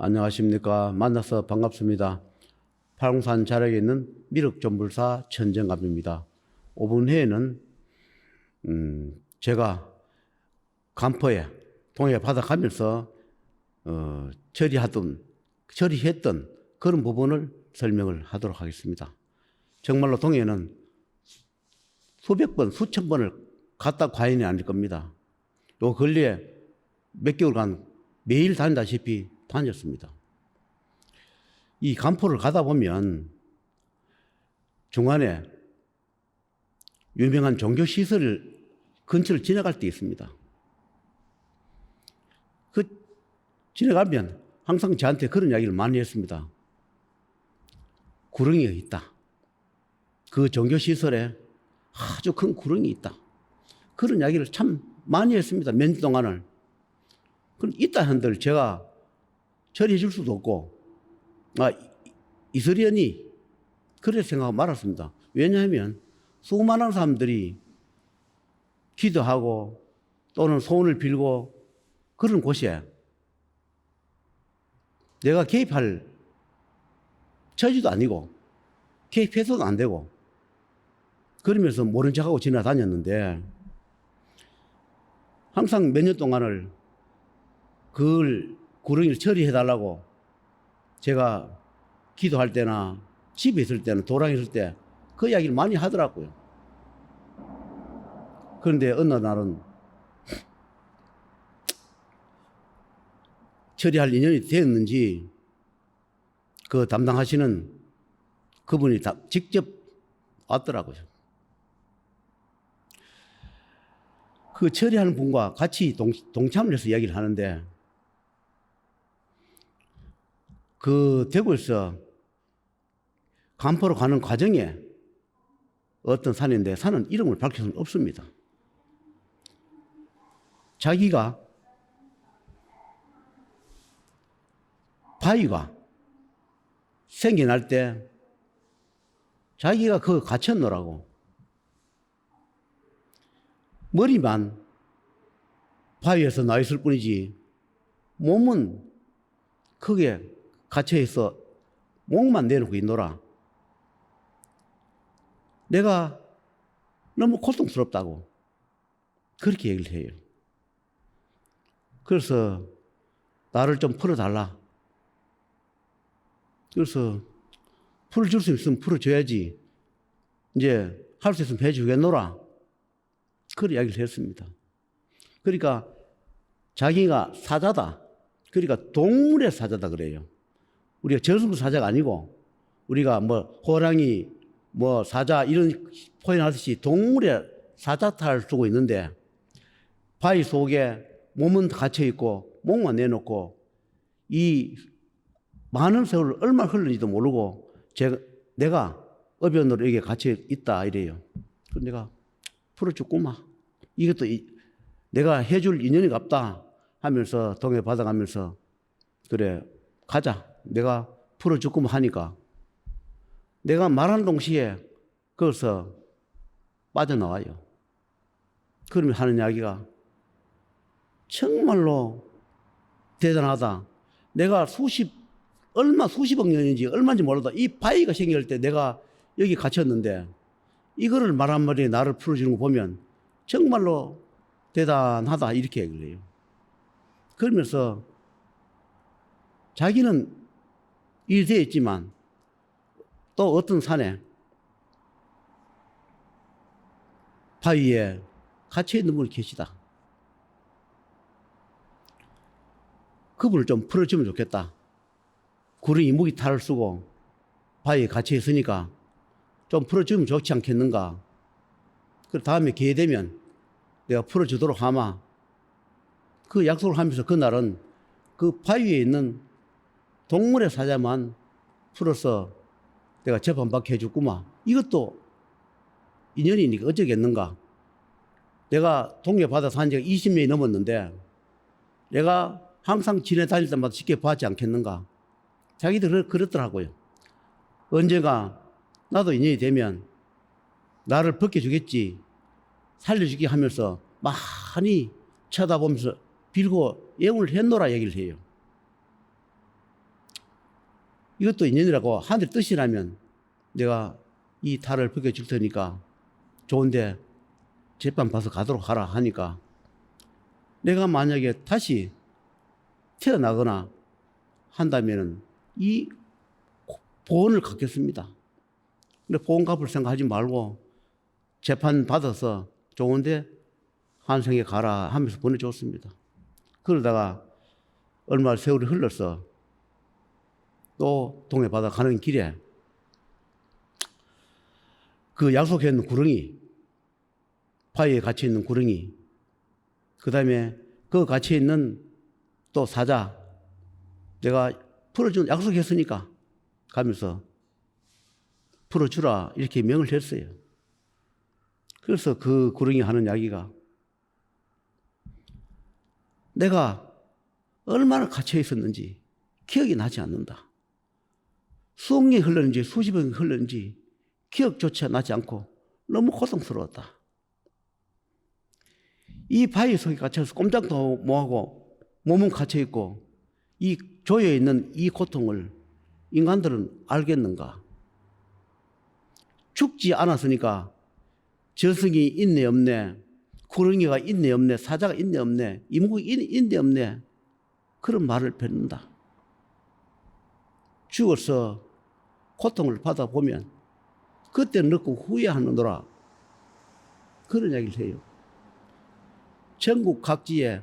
안녕하십니까. 만나서 반갑습니다. 팔공산 자락에 있는 미륵존불사 천정갑입니다. 5분 후에는 제가 간포에 동해 바다 가면서 처리했던 그런 부분을 설명을 하도록 하겠습니다. 정말로 동해는 수백 번, 수천 번을 갔다 과연이 아닐 겁니다. 요 근래에 몇 개월간 매일 다닌다시피 다녔습니다. 이 간포를 가다 보면 중간에 유명한 종교시설 근처를 지나갈 때 있습니다. 그 지나가면 항상 저한테 그런 이야기를 많이 했습니다. 구렁이가 있다. 그 종교시설에 아주 큰 구렁이 있다. 그런 이야기를 참 많이 했습니다. 몇 년 동안을. 그럼 있다 한들 제가 처리해 줄 수도 없고, 이설이언니, 그래 생각하고 말았습니다. 왜냐하면 수많은 사람들이 기도하고 또는 소원을 빌고 그런 곳에 내가 개입할 처지도 아니고 개입해서도 안 되고 그러면서 모른 척하고 지나다녔는데 항상 몇 년 동안을 그걸 구렁이를 처리해달라고 제가 기도할 때나 집에 있을 때나 도랑에 있을 때 그 이야기를 많이 하더라고요. 그런데 어느 날은 처리할 인연이 되었는지 그 담당하시는 그분이 직접 왔더라고요. 그 처리하는 분과 같이 동참을 해서 이야기를 하는데 그 대구에서 간포로 가는 과정에 어떤 산인데 산은 이름을 밝힐 수는 없습니다. 자기가 바위가 생겨날 때 자기가 그거 갇혔노라고 머리만 바위에서 나 있을 뿐이지 몸은 크게 갇혀있어 목만 내놓고 있노라. 내가 너무 고통스럽다고 그렇게 얘기를 해요. 그래서 나를 좀 풀어달라. 그래서 풀어줄 수 있으면 풀어줘야지. 이제 할 수 있으면 해주겠노라. 그런 이야기를 했습니다. 그러니까 자기가 사자다. 그러니까 동물의 사자다 그래요. 우리가 저승 사자가 아니고 우리가 뭐 호랑이 뭐 사자 이런 표현하듯이 동물의 사자탈을 쓰고 있는데 바위 속에 몸은 갇혀 있고 목만 내놓고 이 많은 세월을 얼마나 흘렀는지도 모르고 내가 어변으로 여기에 갇혀 있다 이래요. 그래서 내가 풀어줬구만. 이것도 내가 해줄 인연이 없다 하면서 동해 받아가면서 그래 가자. 내가 풀어줬구만 하니까 내가 말하는 동시에 거기서 빠져나와요. 그러면 하는 이야기가 정말로 대단하다. 내가 수십억 년인지 얼마인지 몰라도 이 바위가 생길 때 내가 여기 갇혔는데 이거를 말 한마디에 나를 풀어주는 거 보면 정말로 대단하다 이렇게 얘기를 해요. 그러면서 자기는 일이 되어 있지만 또 어떤 산에 바위에 갇혀있는 분이 계시다. 그분을 좀 풀어주면 좋겠다. 구렁이 무기탈을 쓰고 바위에 갇혀있으니까 좀 풀어주면 좋지 않겠는가. 그 다음에 기회 되면 내가 풀어주도록 하마. 그 약속을 하면서 그날은 그 바위에 있는 동물의 사자만 풀어서 내가 재판받게 해줬구만. 이것도 인연이니까 어쩌겠는가. 내가 동해 바다 산 지가 20년이 넘었는데 내가 항상 지내다닐 때마다 쉽게 봤지 않겠는가. 자기들 그렇더라고요. 언젠가 나도 인연이 되면 나를 벗겨주겠지, 살려주기 하면서 많이 쳐다보면서 빌고 예언을 했노라 얘기를 해요. 이것도 인연이라고 하늘 뜻이라면 내가 이 탈을 벗겨줄 테니까 좋은데 재판 봐서 가도록 하라 하니까 내가 만약에 다시 태어나거나 한다면은 이 보험을 갚겠습니다. 근데 보험 갚을 생각하지 말고 재판 받아서 좋은데 한생에 가라 하면서 보내줬습니다. 그러다가 얼마 세월이 흘러서 또 동해바다 가는 길에 그 약속했는 구렁이, 바위에 갇혀있는 구렁이, 그 다음에 그 갇혀있는 또 사자, 내가 풀어준 약속했으니까 가면서 풀어주라 이렇게 명을 했어요. 그래서 그 구렁이 하는 이야기가 내가 얼마나 갇혀 있었는지 기억이 나지 않는다. 수억 년이 흘렀는지 수십억 년이 흘렀는지 기억조차 나지 않고 너무 고통스러웠다. 이 바위 속에 갇혀서 꼼짝도 못하고 몸은 갇혀있고 이 조여있는 이 고통을 인간들은 알겠는가? 죽지 않았으니까 저승이 있네 없네, 구렁이가 있네 없네, 사자가 있네 없네, 이목이 있네 없네, 그런 말을 뱉는다. 죽어서 고통을 받아보면 그때는 늦고 후회하느더라, 그런 이야기를 해요. 전국 각지에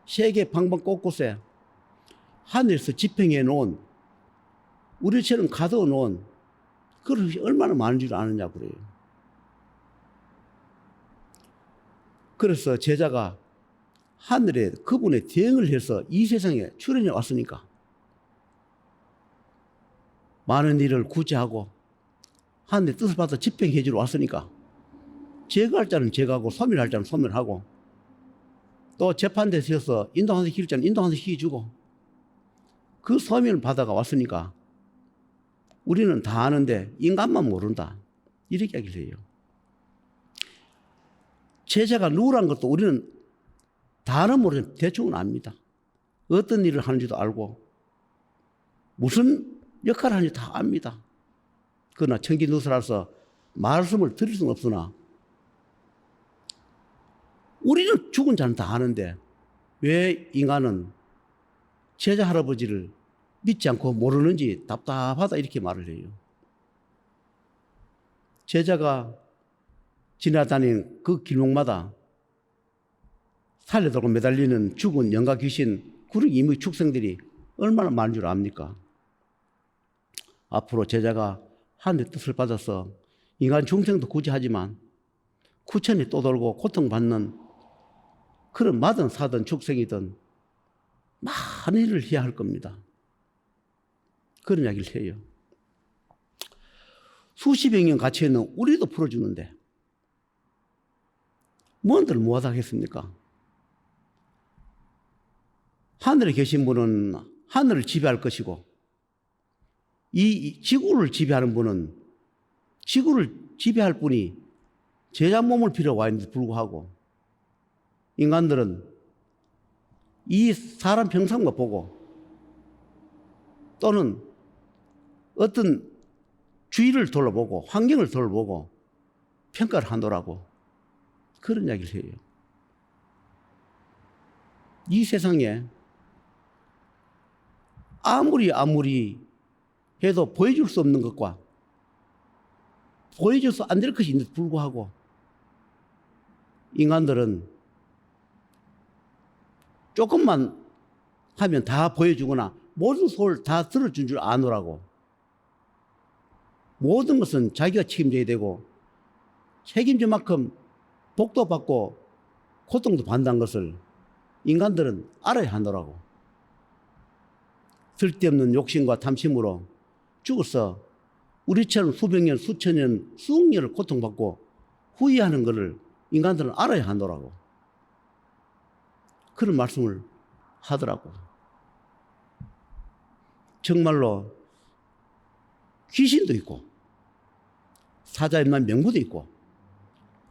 세계 방방 곳곳에 하늘에서 집행해 놓은, 우리처럼 가둬 놓은 그릇이 얼마나 많은 줄 아느냐 그래요. 그래서 제자가 하늘에 그분의 대응을 해서 이 세상에 출현해 왔으니까 많은 일을 구제하고 하늘의 뜻을 받아 집행해 주러 왔으니까 제거할 자는 제거하고 소멸할 자는 소멸하고 또 재판대에 서서 인도하는 데 시킬 자는 인도하는 데 시켜주고 그 소명을 받아가 왔으니까 우리는 다 아는데 인간만 모른다, 이렇게 이야기를 해요. 제자가 누구란 것도 우리는 다는 모르지만 대충은 압니다. 어떤 일을 하는지도 알고 무슨 역할을 하는지 다 압니다. 그러나 청기누설라서 말씀을 드릴 수는 없으나 우리는 죽은 자는 다 아는데 왜 인간은 제자 할아버지를 믿지 않고 모르는지 답답하다, 이렇게 말을 해요. 제자가 지나다니는 그 길목마다 살려들고 매달리는 죽은 영가 귀신, 구렁이 이무의 축생들이 얼마나 많은 줄 압니까? 앞으로 제자가 하늘의 뜻을 받아서 인간 중생도 구제하지만 구천이 또 돌고 고통받는 그런 마든 사든 축생이든 많은 일을 해야 할 겁니다. 그런 이야기를 해요. 수십여 년 갇혀있는 우리도 풀어주는데 뭔들 못하겠습니까? 하늘에 계신 분은 하늘을 지배할 것이고 이 지구를 지배하는 분은 지구를 지배할 분이 제자 몸을 빌어 와 있는데 불구하고 인간들은 이 사람 형상만 보고 또는 어떤 주위를 둘러보고 환경을 둘러보고 평가를 하노라고, 그런 이야기를 해요. 이 세상에 아무리 해도 보여줄 수 없는 것과 보여줘서 안 될 것이 있는데 불구하고 인간들은 조금만 하면 다 보여주거나 모든 소를 다 들어준 줄 아노라고, 모든 것은 자기가 책임져야 되고 책임질 만큼 복도 받고 고통도 받는다는 것을 인간들은 알아야 하노라고. 쓸데없는 욕심과 탐심으로 죽어서 우리처럼 수백 년, 수천 년, 수억 년을 고통받고 후회하는 것을 인간들은 알아야 하노라고, 그런 말씀을 하더라고. 정말로 귀신도 있고 사자의 명부도 있고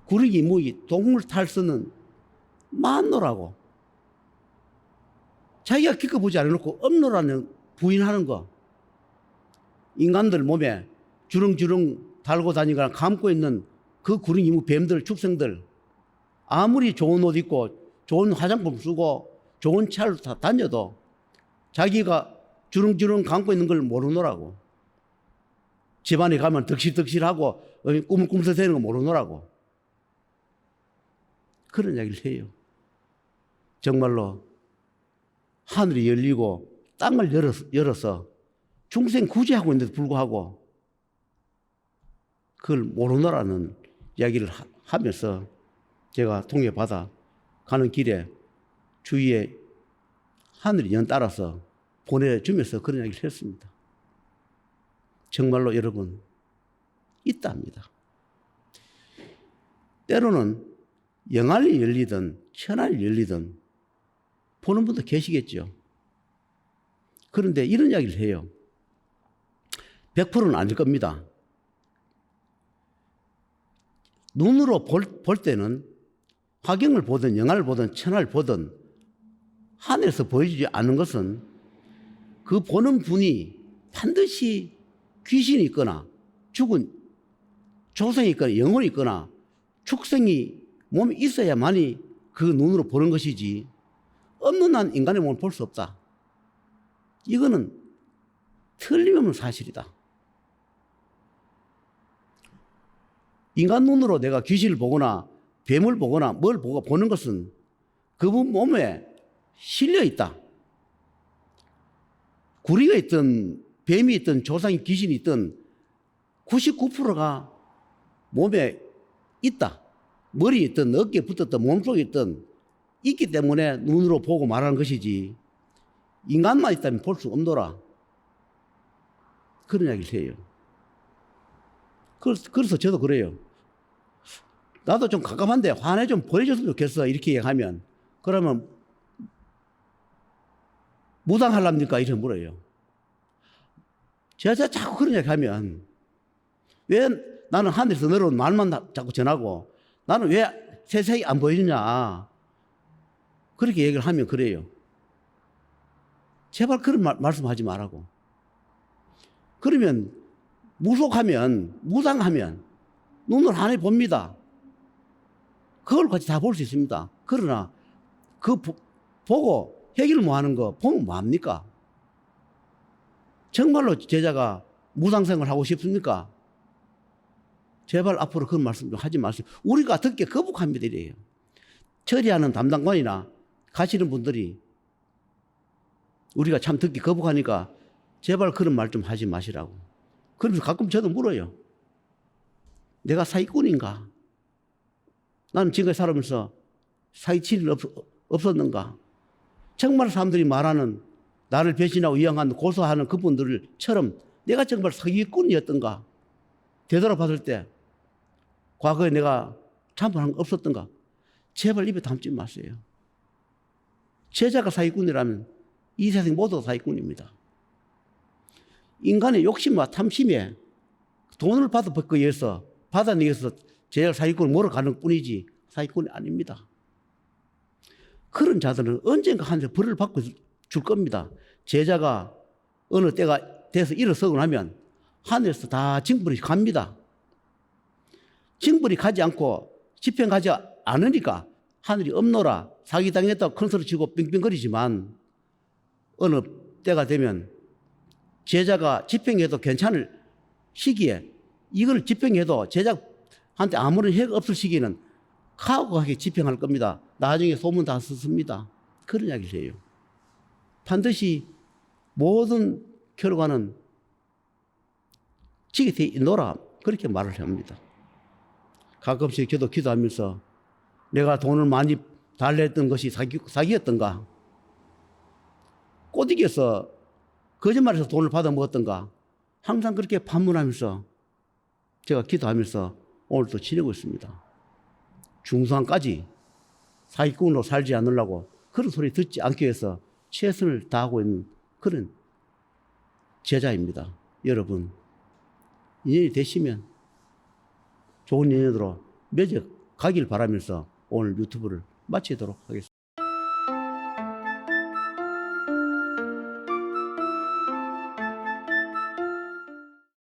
구르기 무기 동물 탈서는 많노라고. 자기가 겪어보지 않아놓고 없노라는 부인하는 거, 인간들 몸에 주렁주렁 달고 다니거나 감고 있는 그 구릉이 뱀들, 축생들, 아무리 좋은 옷 입고 좋은 화장품 쓰고 좋은 차를 다녀도 자기가 주렁주렁 감고 있는 걸 모르노라고. 집안에 가면 덕실덕실하고 꾸물꾸물대는 거 모르노라고. 그런 이야기를 해요. 정말로 하늘이 열리고 땅을 열어서 중생 구제하고 있는데도 불구하고 그걸 모르노라는 이야기를 하면서 제가 통해받아 가는 길에 주위에 하늘이 연따라서 보내주면서 그런 이야기를 했습니다. 정말로 여러분 있답니다. 때로는 영안이 열리든 천안이 열리든 보는 분도 계시겠죠. 그런데 이런 이야기를 해요. 100%는 아닐 겁니다. 눈으로 볼 때는 화경을 보든 영안을 보든 천안을 보든 하늘에서 보여주지 않는 것은 그 보는 분이 반드시 귀신이 있거나 죽은 조상이 있거나 영혼이 있거나 축생이 몸에 있어야만이 그 눈으로 보는 것이지 없는 한 인간의 몸을 볼 수 없다. 이거는 틀림없는 사실이다. 인간 눈으로 내가 귀신을 보거나 뱀을 보거나 뭘 보는 것은 그분 몸에 실려 있다. 구리가 있든 뱀이 있든 조상이 귀신이 있든 99%가 몸에 있다. 머리에 있든 어깨에 붙었든 몸속에 있든 있기 때문에 눈으로 보고 말하는 것이지 인간만 있다면 볼 수 없노라. 그런 이야기를 해요. 그래서 저도 그래요. 나도 좀 갑갑한데 화내 좀 보여줬으면 좋겠어. 이렇게 얘기하면. 그러면 무당하랍니까? 이렇게 물어요. 제가 자꾸 그런 얘기 하면 왜 나는 하늘에서 내려온 말만 자꾸 전하고 나는 왜 세상이 안 보여주냐. 그렇게 얘기를 하면 그래요. 제발 그런 말씀하지 말라고. 그러면 무속하면 무당하면 눈을 하늘 봅니다. 그걸 같이 다 볼 수 있습니다. 그러나 그 보고 해결 뭐 하는 거 보면 뭐합니까? 정말로 제자가 무당생활 하고 싶습니까? 제발 앞으로 그런 말씀 좀 하지 마세요. 우리가 듣기에 거북합니다. 이래요. 처리하는 담당관이나 가시는 분들이 우리가 참 듣기 거북하니까 제발 그런 말 좀 하지 마시라고. 그러면서 가끔 저도 물어요. 내가 사기꾼인가? 나는 지금까지 살아오면서 사기칠 일 없었는가? 정말 사람들이 말하는 나를 배신하고 이양한 고소하는 그분들처럼 내가 정말 사기꾼이었던가? 되돌아봤을 때 과거에 내가 참선한 거 없었던가? 제발 입에 담지 마세요. 제자가 사기꾼이라면 이 세상 모두가 사기꾼입니다. 인간의 욕심과 탐심에 돈을 받기 위해서 받아내기 위해서 제자가 사기꾼을 몰아가는 뿐이지 사기꾼이 아닙니다. 그런 자들은 언젠가 하늘에서 벌을 받고 줄 겁니다. 제자가 어느 때가 돼서 일어서고 나면 하늘에서 다 징벌이 갑니다. 징벌이 가지 않고 집행 가지 않으니까 하늘이 없노라 사기당했다고 큰 소리 치고 빙빙거리지만 어느 때가 되면 제자가 집행해도 괜찮을 시기에 이걸 집행해도 제자한테 아무런 해가 없을 시기에는 가혹하게 집행할 겁니다. 나중에 소문 다 썼습니다. 그런 이야기를 해요. 반드시 모든 결과는 지게 돼 있노라 그렇게 말을 합니다. 가끔씩 저도 기도하면서 내가 돈을 많이 달랬던 것이 사기였던가? 꼬드겨서 거짓말해서 돈을 받아 먹었던가? 항상 그렇게 반문하면서 제가 기도하면서 오늘도 지내고 있습니다. 중상까지 사기꾼으로 살지 않으려고 그런 소리 듣지 않기 위해서 최선을 다하고 있는 그런 제자입니다. 여러분, 인연이 되시면 좋은 인연으로 맺어 가길 바라면서 오늘 유튜브를 마치도록 하겠습니다.